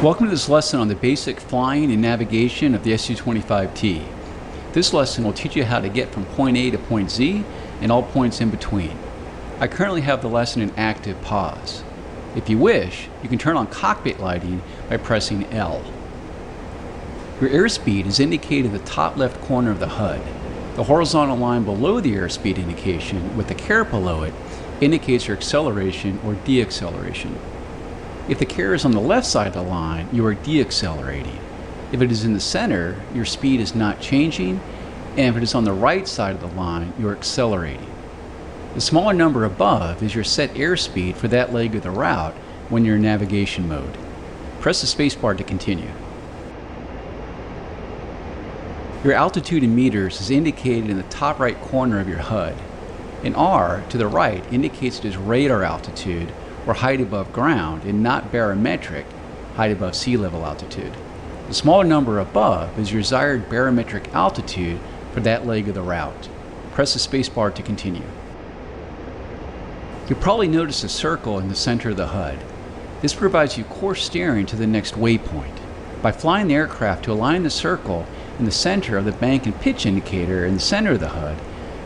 Welcome to this lesson on the basic flying and navigation of the SU-25T. This lesson will teach you how to get from point A to point Z and all points in between. I currently have the lesson in active pause. If you wish, you can turn on cockpit lighting by pressing L. Your airspeed is indicated in the top left corner of the HUD. The horizontal line below the airspeed indication with the caret below it indicates your acceleration or deacceleration. If the caret is on the left side of the line, you are deaccelerating. If it is in the center, your speed is not changing, and if it is on the right side of the line, you are accelerating. The smaller number above is your set airspeed for that leg of the route when you're in navigation mode. Press the spacebar to continue. Your altitude in meters is indicated in the top right corner of your HUD. An R to the right indicates it is radar altitude, or height above ground, and not barometric, height above sea level altitude. The smaller number above is your desired barometric altitude for that leg of the route. Press the spacebar to continue. You'll probably notice a circle in the center of the HUD. This provides you course steering to the next waypoint. By flying the aircraft to align the circle in the center of the bank and pitch indicator in the center of the HUD,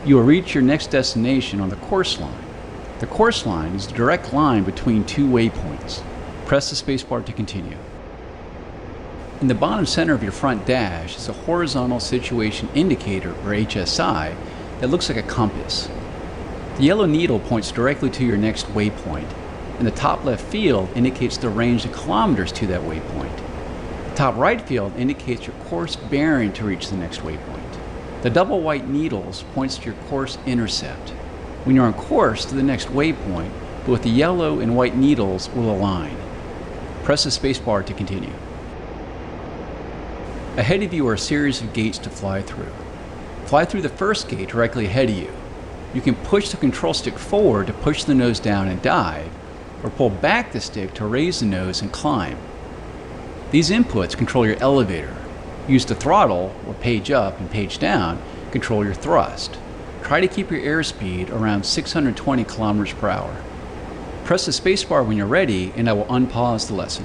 you will reach your next destination on the course line. The course line is the direct line between two waypoints. Press the spacebar to continue. In the bottom center of your front dash is a horizontal situation indicator, or HSI, that looks like a compass. The yellow needle points directly to your next waypoint, and the top left field indicates the range of kilometers to that waypoint. The top right field indicates your course bearing to reach the next waypoint. The double white needles points to your course intercept. When you're on course to the next waypoint, both the yellow and white needles will align. Press the spacebar to continue. Ahead of you are a series of gates to fly through. Fly through the first gate directly ahead of you. You can push the control stick forward to push the nose down and dive, or pull back the stick to raise the nose and climb. These inputs control your elevator. Use the throttle, or page up and page down, control your thrust. Try to keep your airspeed around 620 kilometers per hour. Press the spacebar when you're ready, and I will unpause the lesson.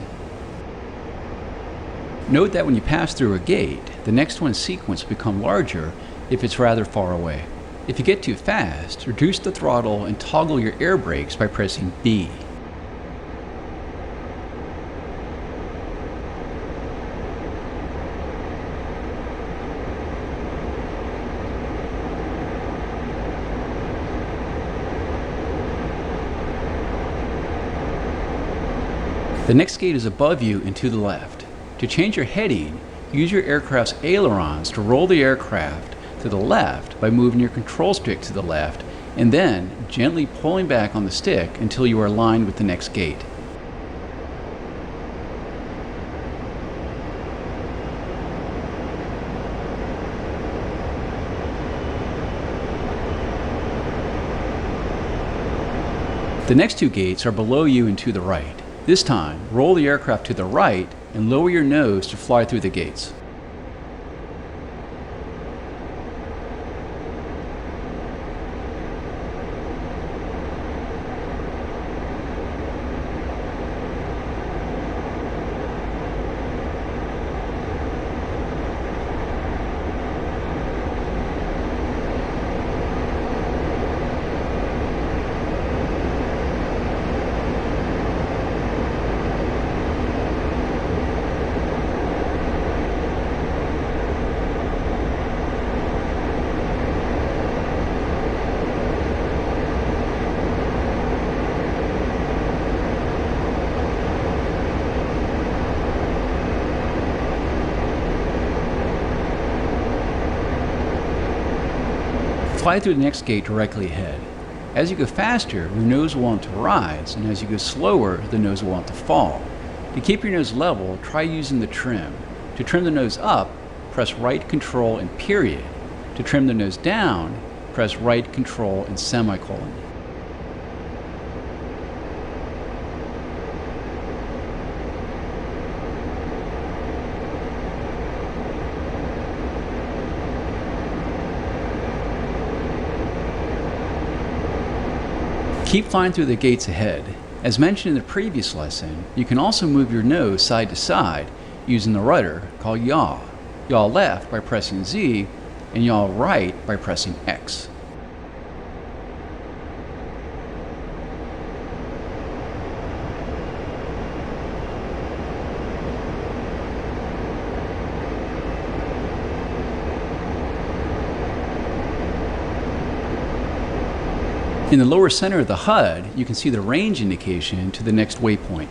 Note that when you pass through a gate, the next one's sequence will become larger if it's rather far away. If you get too fast, reduce the throttle and toggle your air brakes by pressing B. The next gate is above you and to the left. To change your heading, use your aircraft's ailerons to roll the aircraft to the left by moving your control stick to the left and then gently pulling back on the stick until you are aligned with the next gate. The next two gates are below you and to the right. This time, roll the aircraft to the right and lower your nose to fly through the gates. Fly through the next gate directly ahead. As you go faster, your nose will want to rise, and as you go slower, the nose will want to fall. To keep your nose level, try using the trim. To trim the nose up, press right control and period. To trim the nose down, press right control and semicolon. Keep flying through the gates ahead. As mentioned in the previous lesson, you can also move your nose side to side using the rudder called yaw. Yaw left by pressing Z, and yaw right by pressing X. In the lower center of the HUD, you can see the range indication to the next waypoint.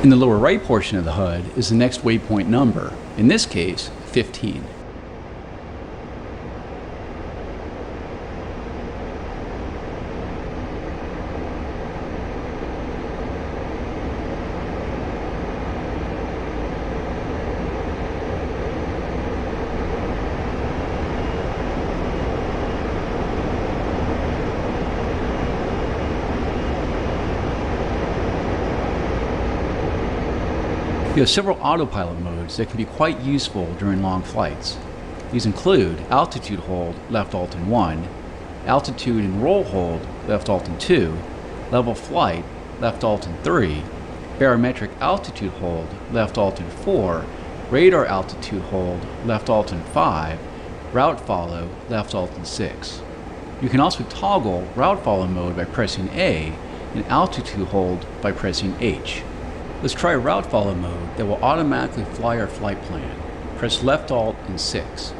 In the lower right portion of the HUD is the next waypoint number, in this case, 15. You have several autopilot modes that can be quite useful during long flights. These include altitude hold, left alt and 1, altitude and roll hold, left alt and 2, level flight, left alt and 3, barometric altitude hold, left alt and 4, radar altitude hold, left alt and 5, route follow, left alt and 6. You can also toggle route follow mode by pressing A and altitude hold by pressing H. Let's try route follow mode that will automatically fly our flight plan. Press left alt and 6.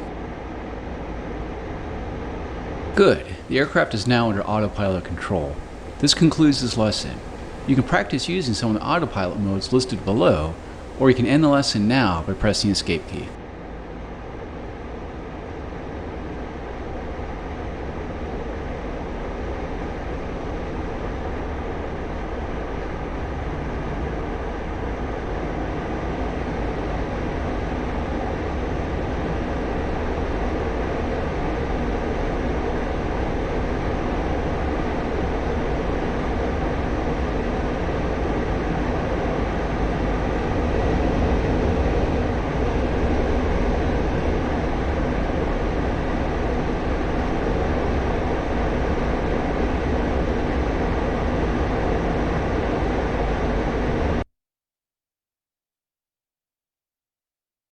Good, the aircraft is now under autopilot control. This concludes this lesson. You can practice using some of the autopilot modes listed below, or you can end the lesson now by pressing the escape key.